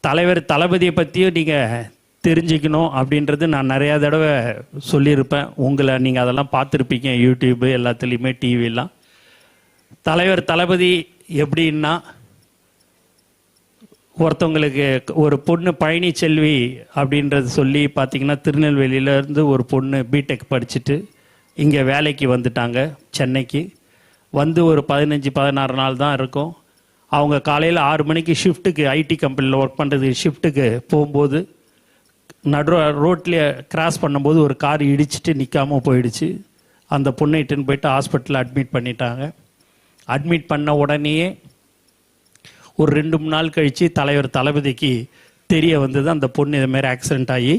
தலைவர் தளபதியை பற்றியும் நீங்கள் தெரிஞ்சுக்கணும் அப்படின்றது நான் நிறையா தடவை சொல்லியிருப்பேன். உங்களை நீங்கள் அதெல்லாம் பார்த்துருப்பீங்க, யூடியூப்பு எல்லாத்துலேயுமே, டிவிலாம். தலைவர் தளபதி எப்படின்னா, ஒருத்தவங்களுக்கு ஒரு பொண்ணு பழனிச்செல்வி அப்படின்றது சொல்லி பார்த்தீங்கன்னா, திருநெல்வேலியிலேருந்து ஒரு பொண்ணு பிடெக் படிச்சுட்டு இங்கே வேலைக்கு வந்துட்டாங்க சென்னைக்கு. வந்து ஒரு 15-16 நாள் தான் இருக்கும். அவங்க காலையில் 6 மணிக்கு ஷிஃப்ட்டுக்கு, ஐடி கம்பெனியில் ஒர்க் பண்ணுறதுக்கு ஷிஃப்ட்டுக்கு போகும்போது ரோட்லேயே கிராஸ் பண்ணும்போது ஒரு கார் இடிச்சிட்டு நிற்காமல் போயிடுச்சு. அந்த பொண்ணை இட்டுன்னு போயிட்டு ஹாஸ்பிட்டலில் அட்மிட் பண்ணிட்டாங்க. அட்மிட் பண்ண உடனேயே ஒரு 2-3 நாள் கழித்து தலைவர் தளபதிக்கு தெரிய வந்தது, அந்த பொண்ணு இதுமாரி ஆக்சிடெண்ட் ஆகி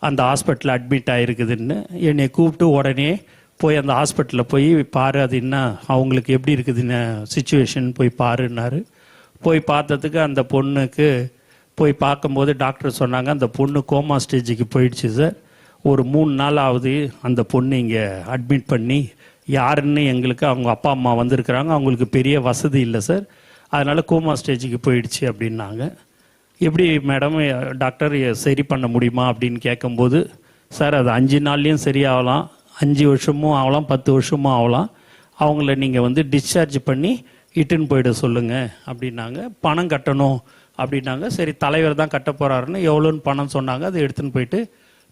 அந்த ஹாஸ்பிட்டலில் அட்மிட் ஆகிருக்குதுன்னு. என்னை கூப்பிட்டு உடனே போய் அந்த ஹாஸ்பிட்டலில் போய் பாரு, அது என்ன அவங்களுக்கு எப்படி இருக்குதுன்னு சுச்சுவேஷன் போய் பாருன்னாரு. போய் பார்த்ததுக்கு அந்த பொண்ணுக்கு போய் பார்க்கும்போது டாக்டர் சொன்னாங்க, அந்த பொண்ணு கோமா ஸ்டேஜுக்கு போயிடுச்சு சார். ஒரு 3 நாள் ஆகுது அந்த பொண்ணு இங்கே அட்மிட் பண்ணி. யாருன்னு எங்களுக்கு அவங்க அப்பா அம்மா வந்திருக்கிறாங்க, அவங்களுக்கு பெரிய வசதி இல்லை சார், அதனால் கோமா ஸ்டேஜுக்கு போயிடுச்சு அப்படின்னாங்க. எப்படி மேடம் டாக்டர் சரி பண்ண முடியுமா அப்படின்னு கேட்கும்போது, சார் அது 5 நாள்லேயும் சரியாகலாம், 5 வருஷமும் ஆகலாம், 10 வருஷமும் ஆகலாம். அவங்கள நீங்கள் டிஸ்சார்ஜ் பண்ணி இட்டுன்னு போயிட சொல்லுங்கள் அப்படின்னாங்க. பணம் கட்டணும் அப்படின்னாங்க. சரி, தலைவர் தான் கட்ட போகிறாருன்னு எவ்வளோன்னு பணம் சொன்னாங்க. அதை எடுத்துன்னு போயிட்டு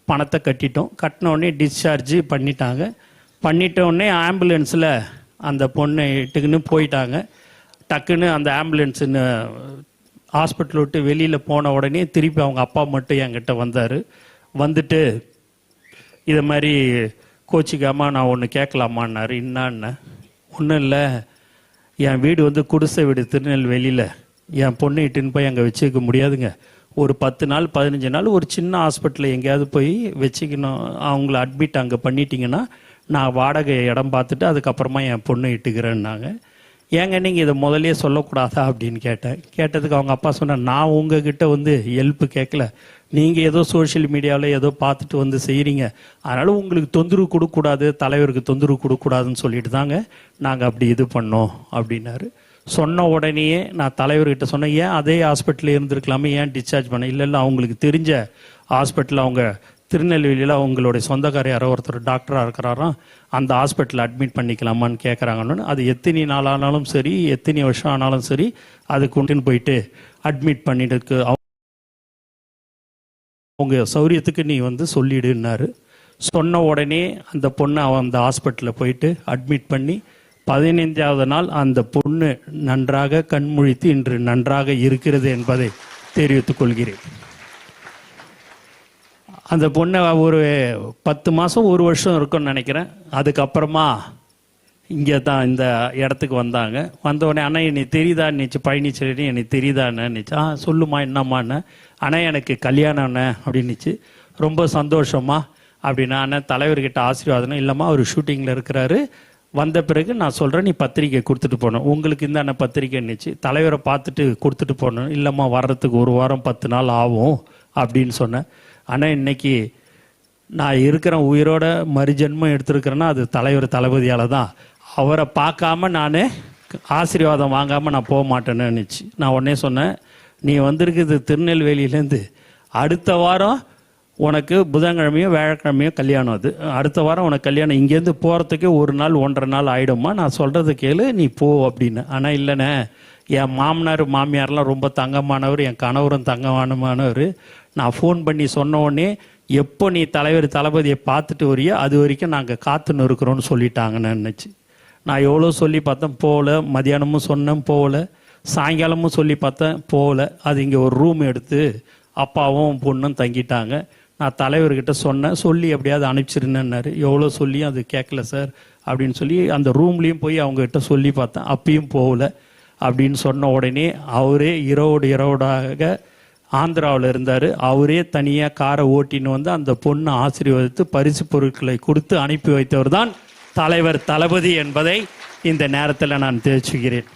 பணத்தை கட்டிட்டோம். கட்டினோடனே டிஸ்சார்ஜ் பண்ணிட்டாங்க. பண்ணிட்டோடனே ஆம்புலன்ஸில் அந்த பொண்ணை இட்டுக்குன்னு போயிட்டாங்க. டக்குன்னு அந்த ஆம்புலன்ஸுன்னு ஹாஸ்பிட்டல் விட்டு வெளியில் போன உடனே திருப்பி அவங்க அப்பா மட்டும் என்கிட்ட வந்தார். வந்துட்டு இதை மாதிரி கோச்சிக்காமா நான் ஒன்று கேட்கலாமான்னாரு. என்னான்னு? ஒன்றும் இல்லை, என் வீடு குடிசை வீடு திருநெல்வேலியில், என் பொண்ணை இட்டுன்னு போய் அங்கே வச்சுக்க முடியாதுங்க. ஒரு 10 நாள் 15 நாள் ஒரு சின்ன ஹாஸ்பிட்டலில் எங்கேயாவது போய் வச்சுக்கணும். அவங்கள அட்மிட் அங்கே பண்ணிட்டீங்கன்னா நான் வாடகை இடம் பார்த்துட்டு அதுக்கப்புறமா என் பொண்ணை இட்டுக்கிறேன்னாங்க. ஏங்க நீங்கள் இதை முதலே சொல்லக்கூடாதா அப்படின்னு கேட்டதுக்கு அவங்க அப்பா சொன்னார், நான் உங்ககிட்ட ஹெல்ப்பு கேட்கல, நீங்கள் ஏதோ சோஷியல் மீடியாவில் ஏதோ பார்த்துட்டு செய்கிறீங்க, அதனால் உங்களுக்கு தொந்தரவு கொடுக்கக்கூடாது, தலைவருக்கு தொந்தரவு கொடுக்கக்கூடாதுன்னு சொல்லிட்டு தாங்க நாங்கள் அப்படி இது பண்ணோம் அப்படின்னாரு. சொன்ன உடனேயே நான் தலைவர்கிட்ட சொன்னேன், ஏன் அதே ஹாஸ்பிட்டலில் இருந்திருக்கலாமே, ஏன் டிஸ்சார்ஜ் பண்ண? இல்லை அவங்களுக்கு தெரிஞ்ச ஹாஸ்பிட்டலில், அவங்க திருநெல்வேலியில் அவங்களுடைய சொந்தக்கார யாரோ ஒருத்தர் டாக்டராக இருக்கிறாராம், அந்த ஹாஸ்பிட்டலில் அட்மிட் பண்ணிக்கலாமான்னு கேட்குறாங்கன்னு. அது எத்தனை நாள் ஆனாலும் சரி, எத்தனை வருஷம் ஆனாலும் சரி, அது கொண்டுன்னு போயிட்டு அட்மிட் பண்ணிட்டு அவங்க சௌரியத்துக்கு நீ சொல்லிடுன்னாரு. சொன்ன உடனே அந்த பொண்ணை அந்த ஹாஸ்பிட்டலில் போயிட்டு அட்மிட் பண்ணி 15வது நாள் அந்த பொண்ணு நன்றாக கண்முழித்து இன்று நன்றாக இருக்கிறது என்பதை தெரிவித்துக் கொள்கிறேன். அந்த பொண்ணை ஒரு 10 மாதம் 1 வருஷம் இருக்கும்னு நினைக்கிறேன். அதுக்கப்புறமா இங்கே தான் இந்த இடத்துக்கு வந்தாங்க. வந்தவுடனே அண்ணா என்னை தெரியுதா நினச்சி, பழனிச்செல்வி என்னை தெரியுதான்னு நினச்சி. சொல்லுமா என்னம்மாண்ணே. அண்ணா எனக்கு கல்யாணம் அண்ணே அப்படின்னுச்சு. ரொம்ப சந்தோஷமா அப்படின்னா, அண்ணன் தலைவர்கிட்ட ஆசீர்வாதம். இல்லைம்மா அவர் ஷூட்டிங்கில் இருக்கிறாரு, வந்த பிறகு நான் சொல்கிறேன், நீ பத்திரிக்கை கொடுத்துட்டு போகணும், உங்களுக்கு இந்த அண்ணன் பத்திரிக்கை நினச்சி தலைவரை பார்த்துட்டு கொடுத்துட்டு போகணும். இல்லைம்மா வர்றதுக்கு 1 வாரம் 10 நாள் ஆகும் அப்படின்னு சொன்னேன். ஆனால் இன்னைக்கு நான் இருக்கிறேன், உயிரோட மறுஜென்மம் எடுத்துருக்கிறேன்னா அது தலைவர் தளபதியால் தான். அவரை பார்க்காம நான் ஆசீர்வாதம் வாங்காமல் நான் போக மாட்டேன்னு நினச்சி நான் உடனே சொன்னேன், நீ வந்திருக்குது திருநெல்வேலியிலேருந்து, அடுத்த வாரம் உனக்கு புதன்கிழமையோ வியாழக்கிழமையோ கல்யாணம், அது அடுத்த வாரம் உனக்கு கல்யாணம், இங்கேருந்து போகிறதுக்கே 1 நாள் 1.5 நாள் ஆகிடுமா, நான் சொல்கிறது கேளு நீ போ அப்படின்னு. ஆனால் இல்லைண்ணே, என் மாமனார் மாமியார்லாம் ரொம்ப தங்கமானவர், என் கணவரும் தங்கமானவர், நான் ஃபோன் பண்ணி சொன்ன உடனே எப்போ நீ தலைவர் தளபதியை பார்த்துட்டு வரையோ அது வரைக்கும் நாங்கள் காத்துன்னு இருக்கிறோன்னு சொல்லிட்டாங்கன்னு நினச்சி. நான் எவ்வளோ சொல்லி பார்த்தேன், போகல. மதியானமும் சொன்னேன், போகல. சாயங்காலமும் சொல்லி பார்த்தேன், போகல. அது இங்கே ஒரு ரூம் எடுத்து அப்பாவும் பொண்ணும் தங்கிட்டாங்க. நான் தலைவர்கிட்ட சொன்னேன், சொல்லி எப்படியாவது அனுப்பிச்சிருந்தேன்னாரு. எவ்வளோ சொல்லியும் அது கேட்கல சார் அப்படின்னு சொல்லி அந்த ரூம்லேயும் போய் அவங்ககிட்ட சொல்லி பார்த்தேன், அப்பயும் போகல அப்படின்னு சொன்ன உடனே அவரே இரவோடாக ஆந்திராவில் இருந்தார். அவரே தனியாக காரை ஓட்டின்னு அந்த பொண்ணை ஆசீர்வதித்து பரிசு பொருட்களை கொடுத்து அனுப்பி வைத்தவர் தான் தலைவர் தளபதி என்பதை இந்த நேரத்தில் நான் தெரிவிச்சுக்கிறேன்.